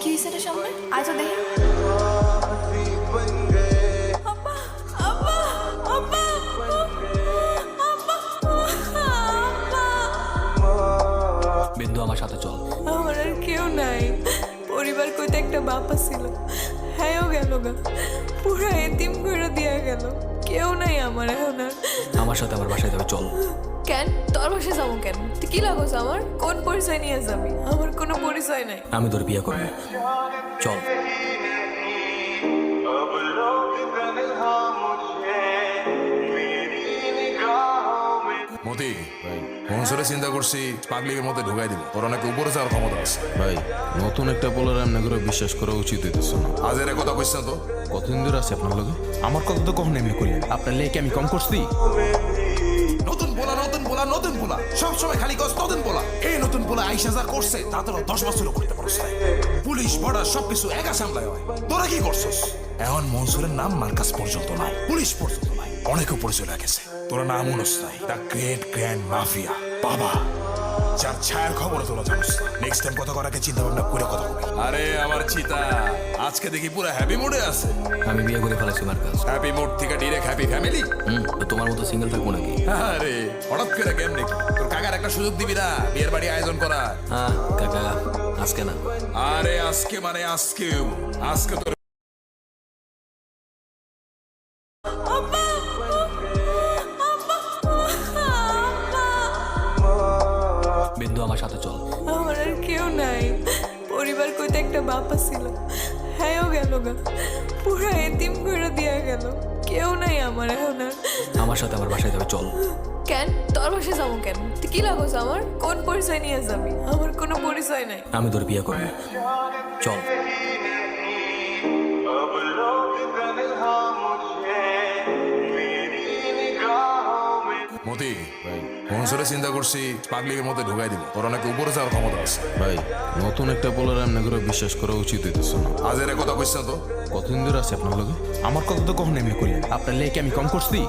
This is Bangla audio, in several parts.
কি হয়েছে এটা সামনে আয় তো দেখি। আব্বা, আব্বা, আব্বা, আব্বা, আব্বা। বিন্দু আমার সাথে চল। আমার আর কেউ নাই। পরিবার কইতে একটা বাপা ছিল, হ্যাঁও গেল গা, পুরা এতিম করে দিয়া গেল। কেউ নাই আমার এখন আর। আমার সাথে আমার বাসায় যাবে, চল। কেন তোর বাসায় যাবো কেন? তুই কি লাগোস আমার? কোন পরিচয় নিয়ে যাবি? আমার কোনো পরিচয় নাই। আমি তোর বিয়ে করবো, চল। মতি মনসুরে চিন্তা করছি পাগলিকের মধ্যে ঢুকাই দিব, ওর অনেক উপরে যাওয়ার ক্ষমতা আছে। ভাই নতুন একটা বলার এমনি করে বিশ্বাস করা উচিত হইতেছে না। আজ এর কথা কইস না তো। কতদিন ধরে আছে আপনার লগে? আমার কথা তো কখন এমনি করলেন? আপনার লেকে আমি কম করছি? নতুন পোলা নতুন পোলা নতুন পোলা সব সময় খালি গছ নতুন পোলা। এই নতুন পোলা আইসা যা করছে তা তোরা 10 বছরও করতে পারছ না। পুলিশ বর্ডার সবকিছু একা সামলায় হয়, তোরা কি করছস? এখন মনসুরের নাম মার্কাস পর্যন্ত নাই, পুলিশ পর্যন্ত নাই, অনেকে পরিচয় লাগেছে। তোরা নাম অনুস নাই, দ্য গ্রেট গ্র্যান্ড মাফিয়া বাবা, যার ছায়ার খবর তোরা জানিস। নেক্সট টাইম কথা করাকে চিন্তা ভাবনা করে কথা বলবি। আরে আমার চিতা আজকে দেখি পুরো হ্যাপি মুডে আছে। আমি বিয়ে করে ফেলাইছি মার্কাস। হ্যাপি মুড থেকে ডিরেক্ট হ্যাপি ফ্যামিলি। তো তোমার মতো সিঙ্গেল থাকবো নাকি? আরে হঠাৎ করে কেমনে কি? তোর কাকার একটা সুযোগ দিবি না বিয়ের বাড়ি আয়োজন করা? হ্যাঁ কাকা, আজকে না। আরে আজকে মানে আজকেও, আজকে তোর আব্বা, আব্বা, আব্বা। বিন্দু আমার সাথে চল। আমার আর কেউ নাই। পরিবার কইতে একটা বাপা ছিল, হ্যাঁও গেল গা, পুরা এতিম করে দিয়া গেল। কেউ নাই আমার এখন আর। আমার সাথে আমার বাসায় যাবে, চল। কেন তোর বাসায় যাবো কেন? তুই কি লাগোস আমার? কোন পরিচয় নিয়ে যাবি? আমার কোনো পরিচয় নাই। আমি তোর বিয়ে করবো, চল। মতি মনসুরে চিন্তা করছি পাগলিকের মধ্যে ঢুকাই দিব, ওর অনেক উপরে যাওয়ার ক্ষমতা আছে। ভাই নতুন একটা বলার এমনি করে বিশ্বাস করা উচিত হইতেছে না। আজ এর কথা কইস না তো। কতদিন ধরে আছে আপনার লগে? আমার কথা তো কখন এমনি করলেন? আপনার লেকে আমি কম করছি?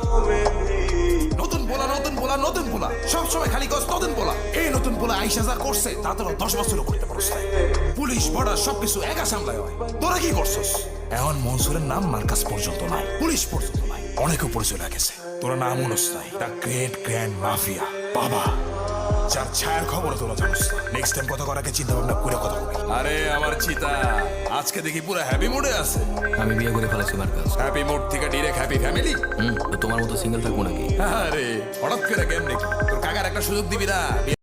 নতুন পোলা নতুন পোলা নতুন পোলা সব সময় খালি গছ নতুন পোলা। এই নতুন পোলা আইসা যা করছে তা তোরা 10 বছরও করতে পারছ না। পুলিশ বর্ডার সবকিছু একা সামলায় হয়, তোরা কি করছস? এখন মনসুরের নাম মার্কাস পর্যন্ত নাই, পুলিশ পর্যন্ত নাই, অনেকে পরিচয় লাগেছে। তোরা নাম অনুস নাই, দ্য গ্রেট গ্র্যান্ড মাফিয়া বাবা, যার ছায়ার খবর তোরা জানিস। নেক্সট টাইম কথা করাকে চিন্তা ভাবনা করে কথা বলবি। আরে আমার চিতা আজকে দেখি পুরো হ্যাপি মুডে আছে। আমি বিয়ে করে ফেলাইছি মার্কাস। হ্যাপি মুড থেকে ডিরেক্ট হ্যাপি ফ্যামিলি। তো তোমার মতো সিঙ্গেল থাকবো নাকি? আরে হঠাৎ করে কেমনে কি? তোর কাকার একটা সুযোগ দিবি না